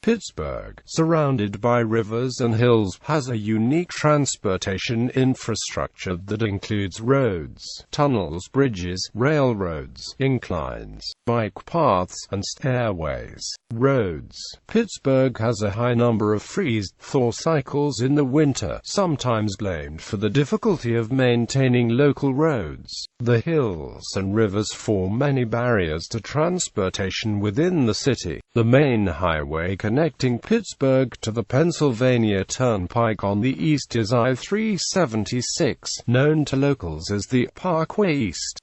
Pittsburgh, surrounded by rivers and hills, has a unique transportation infrastructure that includes roads, tunnels, bridges, railroads, inclines, bike paths, and stairways. Roads. Pittsburgh has a high number of freeze-thaw cycles in the winter, sometimes blamed for the difficulty of maintaining local roads. The hills and rivers form many barriers to transportation within the city. The main highway connecting Pittsburgh to the Pennsylvania Turnpike on the east is I-376, known to locals as the Parkway East.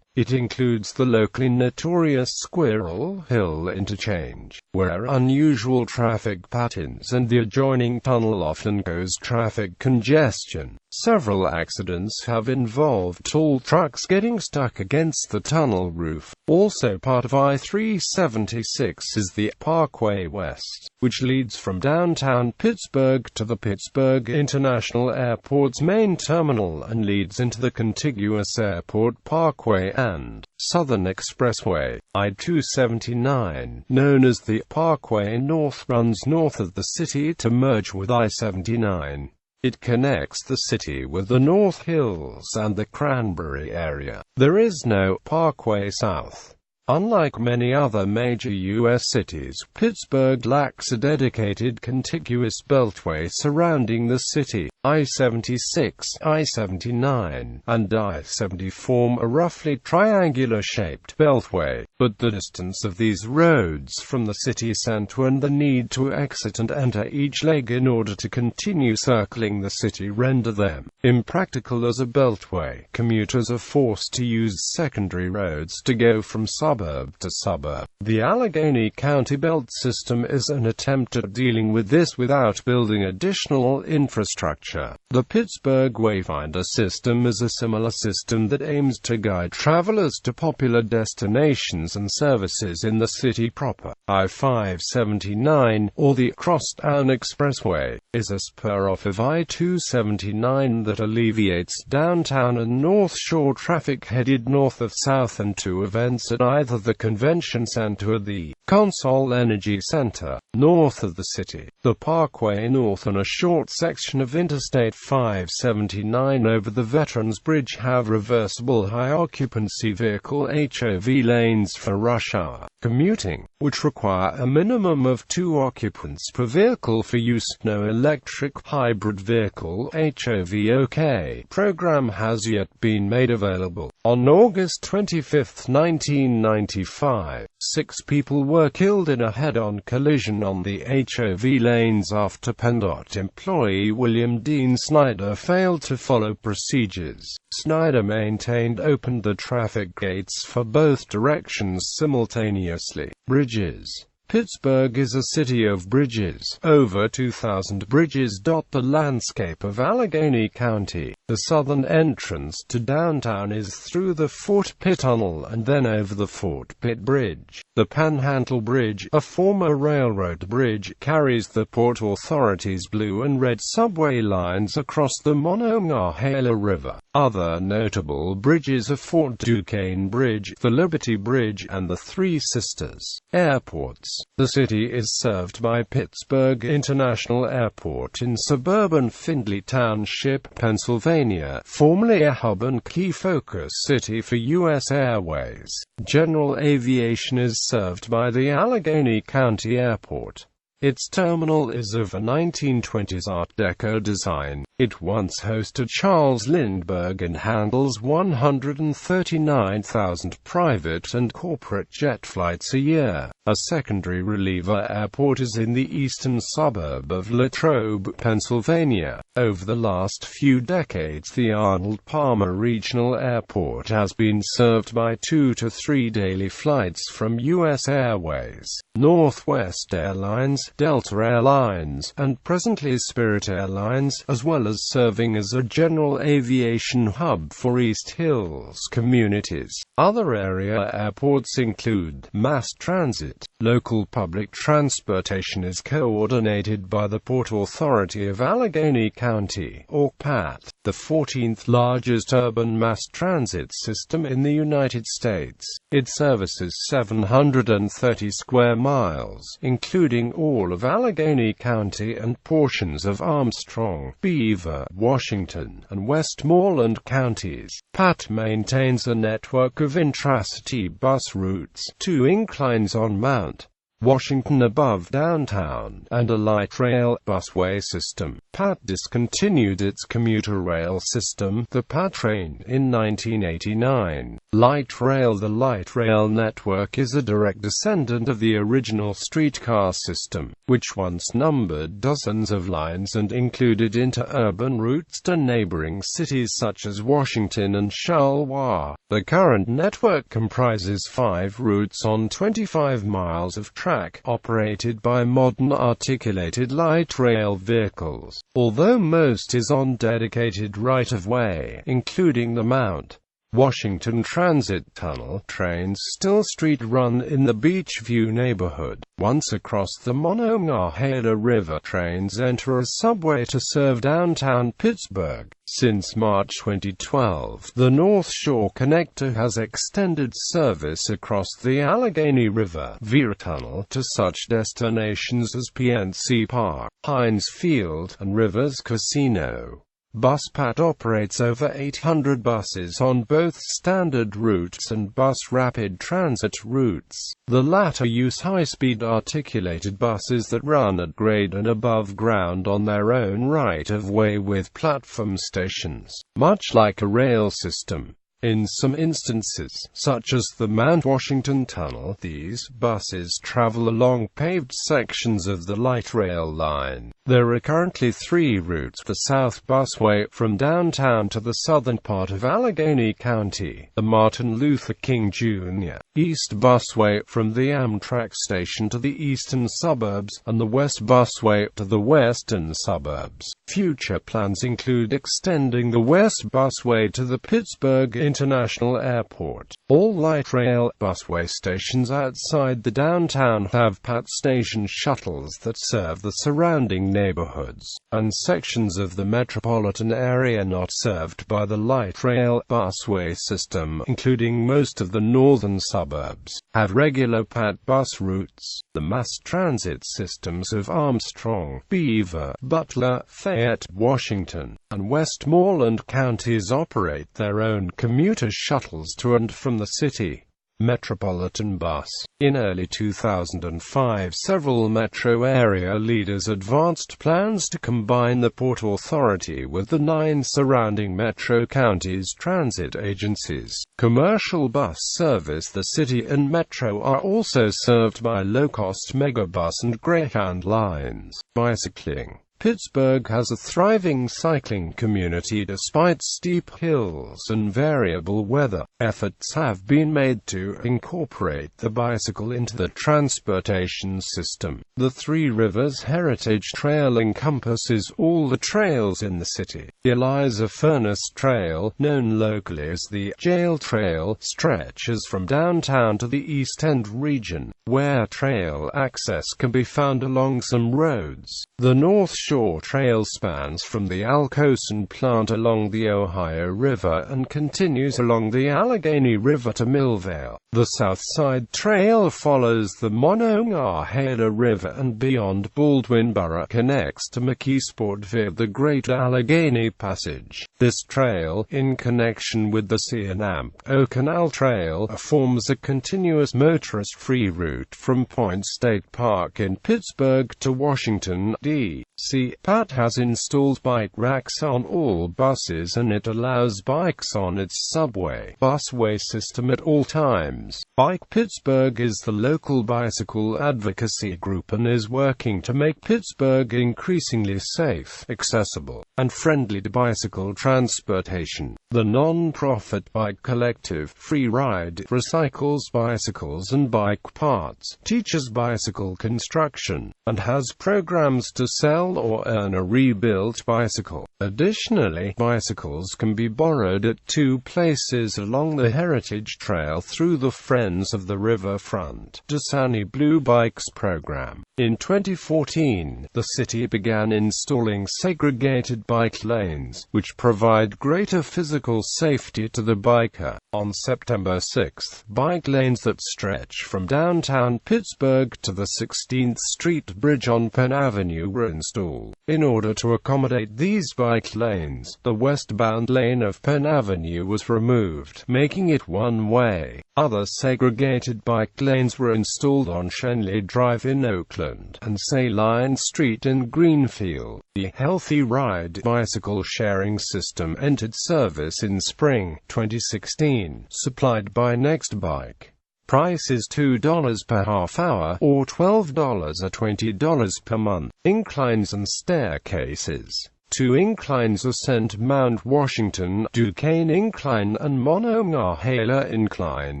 It includes the locally notorious Squirrel Hill interchange, where unusual traffic patterns and the adjoining tunnel often cause traffic congestion. Several accidents have involved tall trucks getting stuck against the tunnel roof. Also part of I-376 is the Parkway West, which leads from downtown Pittsburgh to the Pittsburgh International Airport's main terminal and leads into the contiguous Airport Parkway and Southern Expressway. I-279, known as the Parkway North, runs north of the city to merge with I-79. It connects the city with the North Hills and the Cranberry area. There is no Parkway South. Unlike many other major U.S. cities, Pittsburgh lacks a dedicated contiguous beltway surrounding the city. I-76, I-79, and I-70 form a roughly triangular-shaped beltway, but the distance of these roads from the city center and the need to exit and enter each leg in order to continue circling the city render them impractical as a beltway. Commuters are forced to use secondary roads to go from suburb to suburb. The Allegheny County Belt System is an attempt at dealing with this without building additional infrastructure. The Pittsburgh Wayfinder system is a similar system that aims to guide travelers to popular destinations and services in the city proper. I-579, or the Crosstown Expressway, is a spur-off of I-279 that alleviates downtown and North Shore traffic headed north of south and to events at either the Convention Center or the Consol Energy Center, north of the city. The Parkway North and a short section of Interstate 579 over the Veterans Bridge have reversible high-occupancy vehicle HOV lanes for rush hour commuting, which require a minimum of 2 occupants per vehicle for use. No electric hybrid vehicle HOV program has yet been made available. On August 25, 1995, 6 people were killed in a head-on collision on the HOV lanes after PennDOT employee William Dean Snyder failed to follow procedures. Snyder maintained opened the traffic gates for both directions simultaneously. Bridges. Pittsburgh is a city of bridges. Over 2,000 bridges dot the landscape of Allegheny County. The southern entrance to downtown is through the Fort Pitt Tunnel and then over the Fort Pitt Bridge. The Panhandle Bridge, a former railroad bridge, carries the Port Authority's blue and red subway lines across the Monongahela River. Other notable bridges are Fort Duquesne Bridge, the Liberty Bridge, and the Three Sisters. Airports. The city is served by Pittsburgh International Airport in suburban Findlay Township, Pennsylvania, formerly a hub and key focus city for U.S. Airways. General aviation is served by the Allegheny County Airport. Its terminal is of a 1920s Art Deco design. It once hosted Charles Lindbergh and handles 139,000 private and corporate jet flights a year. A secondary reliever airport is in the eastern suburb of Latrobe, Pennsylvania. Over the last few decades, the Arnold Palmer Regional Airport has been served by 2 to 3 daily flights from U.S. Airways, Northwest Airlines, Delta Airlines, and presently Spirit Airlines, as well as serving as a general aviation hub for East Hills communities. Other area airports include mass transit. Local public transportation is coordinated by the Port Authority of Allegheny County, or PAT, the 14th largest urban mass transit system in the United States. It services 730 square miles, including all all of Allegheny County and portions of Armstrong, Beaver, Washington, and Westmoreland counties. PAT maintains a network of intracity bus routes, 2 inclines on Mount Washington above downtown, and a light rail busway system. PAT discontinued its commuter rail system, the PAT train, in 1989. Light rail. The light rail network is a direct descendant of the original streetcar system, which once numbered dozens of lines and included interurban routes to neighboring cities such as Washington and Charleroi. The current network comprises 5 routes on 25 miles of track, operated by modern articulated light rail vehicles, although most is on dedicated right-of-way, including the Mount Washington Transit Tunnel. Trains still street run in the Beachview neighborhood. Once across the Monongahela River, trains enter a subway to serve downtown Pittsburgh. Since March 2012, the North Shore Connector has extended service across the Allegheny River via tunnel to such destinations as PNC Park, Heinz Field, and Rivers Casino. BusPat operates over 800 buses on both standard routes and bus rapid transit routes. The latter use high-speed articulated buses that run at grade and above ground on their own right-of-way with platform stations, much like a rail system. In some instances, such as the Mount Washington Tunnel, these buses travel along paved sections of the light rail line. There are currently 3 routes: the South Busway from downtown to the southern part of Allegheny County, the Martin Luther King Jr. East Busway from the Amtrak station to the eastern suburbs, and the West Busway to the western suburbs. Future plans include extending the West Busway to the Pittsburgh International Airport. All light rail busway stations outside the downtown have PAT station shuttles that serve the surrounding neighborhoods, and sections of the metropolitan area not served by the light rail busway system, including most of the northern suburbs, have regular PAT bus routes. The mass transit systems of Armstrong, Beaver, Butler, Fayette, Washington, and Westmoreland counties operate their own commuter shuttles to and from the city. Metropolitan Bus. In early 2005, several metro area leaders advanced plans to combine the Port Authority with the 9 surrounding metro counties' transit agencies. Commercial bus service. The city and metro are also served by low-cost megabus and Greyhound lines. Bicycling. Pittsburgh has a thriving cycling community despite steep hills and variable weather. Efforts have been made to incorporate the bicycle into the transportation system. The Three Rivers Heritage Trail encompasses all the trails in the city. The Eliza Furnace Trail, known locally as the Jail Trail, stretches from downtown to the East End region, where trail access can be found along some roads. The North Shore Trail spans from the Alcosan plant along the Ohio River and continues along the Allegheny River to Millvale. The South Side Trail follows the Monongahela River and beyond Baldwinboro connects to McKeesport via the Great Allegheny Passage. This trail, in connection with the C&O Canal Trail, forms a continuous motorist-free route from Point State Park in Pittsburgh to Washington, D.C. PAT has installed bike racks on all buses and it allows bikes on its subway busway system at all times. Bike Pittsburgh is the local bicycle advocacy group and is working to make Pittsburgh increasingly safe, accessible, and friendly to bicycle transportation. The non-profit bike collective Free Ride recycles bicycles and bike parts, teaches bicycle construction, and has programs to sell or earn a rebuilt bicycle. Additionally, bicycles can be borrowed at 2 places along the Heritage Trail through the Friends of the Riverfront Dasani Blue Bikes program. In 2014, the city began installing segregated bike lanes, which provide greater physical safety to the biker. On September 6, bike lanes that stretch from downtown Pittsburgh to the 16th Street Bridge on Penn Avenue were installed. In order to accommodate these bike lanes, the westbound lane of Penn Avenue was removed, making it one-way. Other segregated bike lanes were installed on Shenley Drive in Oakland and Saline Street in Greenfield. The Healthy Ride bicycle sharing system entered service in spring 2016, supplied by Nextbike. Price is $2 per half hour, or $12 or $20 per month. Inclines and staircases. 2 inclines ascend Mount Washington, Duquesne Incline and Monongahela Incline.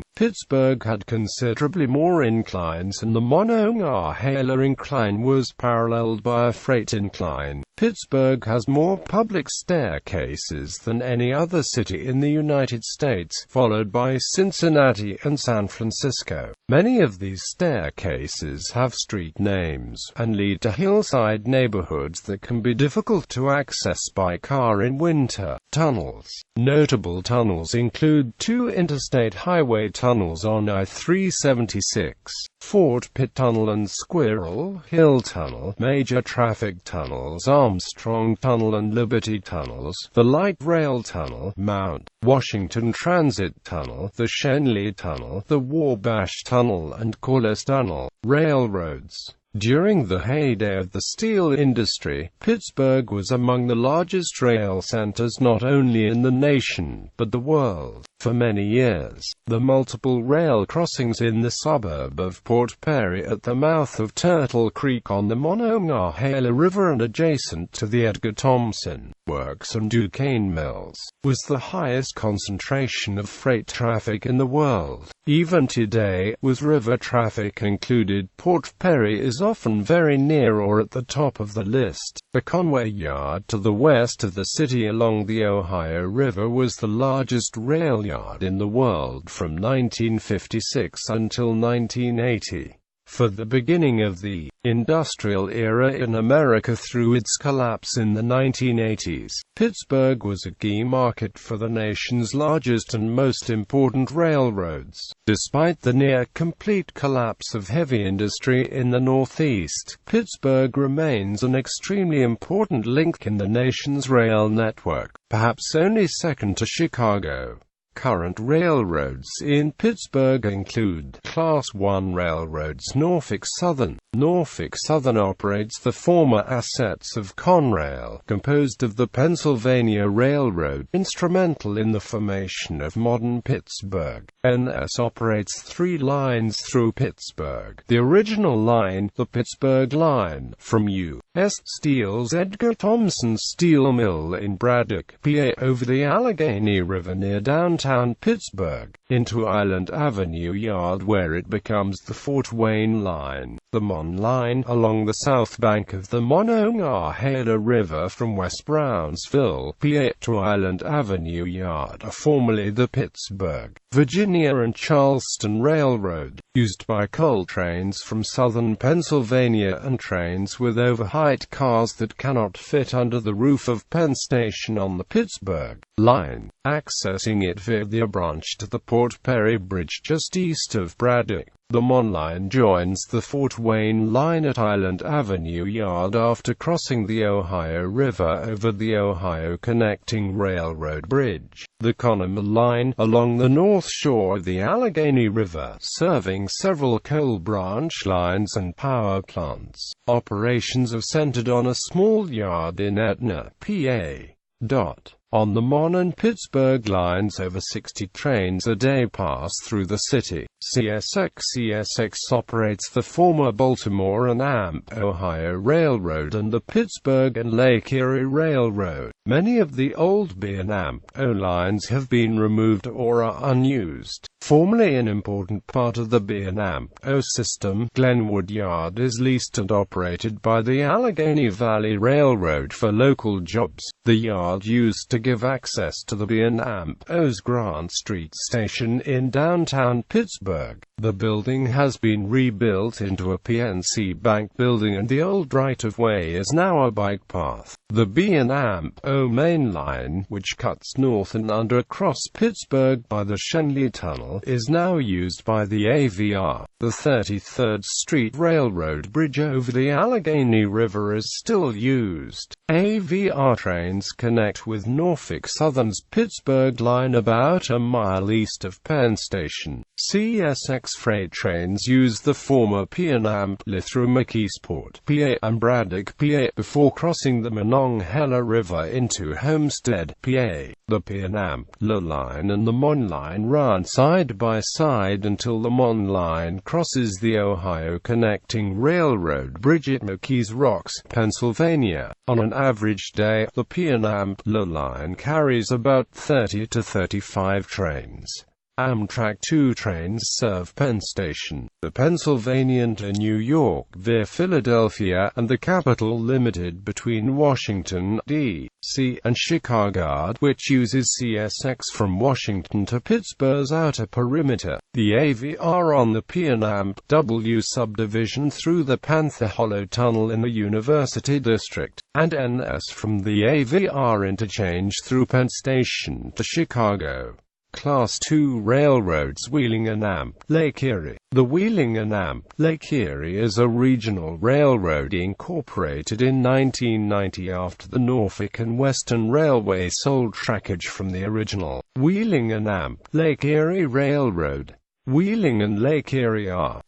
Pittsburgh had considerably more inclines, and the Monongahela Incline was paralleled by a freight incline. Pittsburgh has more public staircases than any other city in the United States, followed by Cincinnati and San Francisco. Many of these staircases have street names, and lead to hillside neighborhoods that can be difficult to access by car in winter. Tunnels. Notable tunnels include 2 interstate highway tunnels on I-376, Fort Pitt Tunnel and Squirrel Hill Tunnel, major traffic tunnels Armstrong Tunnel and Liberty Tunnels, the Light Rail Tunnel, Mount Washington Transit Tunnel, the Shenley Tunnel, the Wabash Tunnel and Corliss Tunnel. Railroads. During the heyday of the steel industry, Pittsburgh was among the largest rail centers not only in the nation, but the world. For many years, the multiple rail crossings in the suburb of Port Perry at the mouth of Turtle Creek on the Monongahela River and adjacent to the Edgar Thomson Works and Duquesne Mills, was the highest concentration of freight traffic in the world. Even today, with river traffic included, Port Perry is often very near or at the top of the list. The Conway Yard to the west of the city along the Ohio River was the largest rail yard in the world from 1956 until 1980. For the beginning of the industrial era in America through its collapse in the 1980s, Pittsburgh was a key market for the nation's largest and most important railroads. Despite the near-complete collapse of heavy industry in the Northeast, Pittsburgh remains an extremely important link in the nation's rail network, perhaps only second to Chicago. Current railroads in Pittsburgh include Class I railroads. Norfolk Southern. Norfolk Southern operates the former assets of Conrail, composed of the Pennsylvania Railroad, instrumental in the formation of modern Pittsburgh. NS operates 3 lines through Pittsburgh. The original line, the Pittsburgh Line, from U.S. Steel's Edgar Thomson Steel Mill in Braddock, PA, over the Allegheny River near downtown Pittsburgh, into Island Avenue Yard where it becomes the Fort Wayne Line. The Mon Line, along the south bank of the Monongahela River from West Brownsville, PA, to Island Avenue Yard, are formerly the Pittsburgh, Virginia and Charleston Railroad, used by coal trains from southern Pennsylvania and trains with overheight cars that cannot fit under the roof of Penn Station on the Pittsburgh Line, accessing it via the branch to the Port Perry Bridge just east of Braddock. The Mon Line joins the Fort Wayne Line at Island Avenue Yard after crossing the Ohio River over the Ohio Connecting Railroad Bridge. The Conemaugh Line, along the north shore of the Allegheny River, serving several coal branch lines and power plants. Operations are centered on a small yard in Etna, PA. On the Mon and Pittsburgh lines, over 60 trains a day pass through the city. CSX operates the former Baltimore and Amp, Ohio Railroad and the Pittsburgh and Lake Erie Railroad. Many of the old B and Amp O lines have been removed or are unused. Formerly an important part of the B&O system, Glenwood Yard is leased and operated by the Allegheny Valley Railroad for local jobs. The yard used to give access to the B&O's Grant Street station in downtown Pittsburgh. The building has been rebuilt into a PNC Bank building, and the old right-of-way is now a bike path. The B&O main line, which cuts north and under across Pittsburgh by the Shenley Tunnel, is now used by the AVR. The 33rd Street Railroad bridge over the Allegheny River is still used. AVR trains connect with Norfolk Southern's Pittsburgh line about a mile east of Penn Station. CSX freight trains use the former P&M through McKeesport, PA and Braddock, PA, before crossing the Monongahela River into Homestead, PA. The P&M line and the Mon line run side by side until the Mon line crosses the Ohio connecting railroad bridge at McKees Rocks, Pennsylvania. On an average day, the P&M line carries about 30 to 35 trains. Amtrak 2 trains serve Penn Station, the Pennsylvania to New York via Philadelphia, and the Capital Limited between Washington, D.C. and Chicago, which uses CSX from Washington to Pittsburgh's outer perimeter. The AVR on the P&W subdivision through the Panther Hollow Tunnel in the University District, and NS from the AVR interchange through Penn Station to Chicago. Class 2 railroads Wheeling and Amp, Lake Erie. The Wheeling and Amp, Lake Erie is a regional railroad incorporated in 1990 after the Norfolk and Western Railway sold trackage from the original Wheeling and Amp, Lake Erie Railroad. Wheeling and Lake Erie are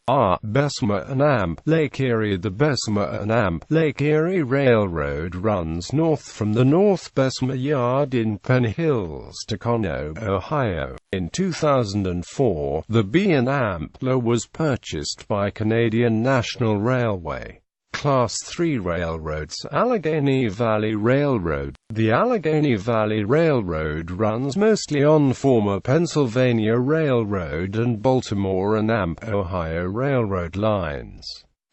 Bessemer and Amp, Lake Erie. The Bessemer and Amp, Lake Erie Railroad runs north from the North Bessemer Yard in Penn Hills to Conroe, Ohio. In 2004, the B&Amp was purchased by Canadian National Railway. Class 3 railroads Allegheny Valley Railroad. The Allegheny Valley Railroad runs mostly on former Pennsylvania Railroad and Baltimore and Amp, Ohio Railroad lines.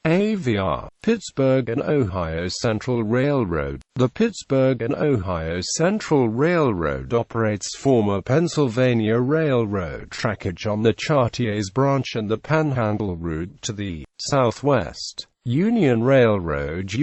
AVR, Pittsburgh and Ohio Central Railroad. The Pittsburgh and Ohio Central Railroad operates former Pennsylvania Railroad trackage on the Chartiers Branch and the Panhandle route to the southwest. Union Railroad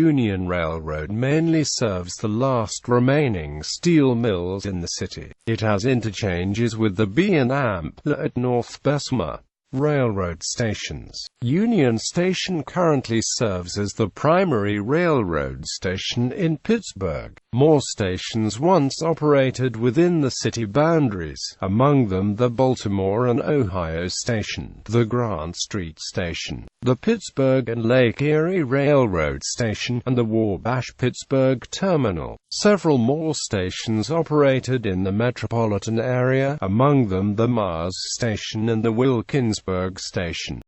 mainly serves the last remaining steel mills in the city. It has interchanges with the B&Amp at North Bessemer Railroad stations. Union Station currently serves as the primary railroad station in Pittsburgh. More stations once operated within the city boundaries, among them the Baltimore and Ohio Station, the Grant Street Station, the Pittsburgh and Lake Erie Railroad Station, and the Wabash-Pittsburgh Terminal. Several more stations operated in the metropolitan area, among them the Mars Station and the Wilkinsburg Station.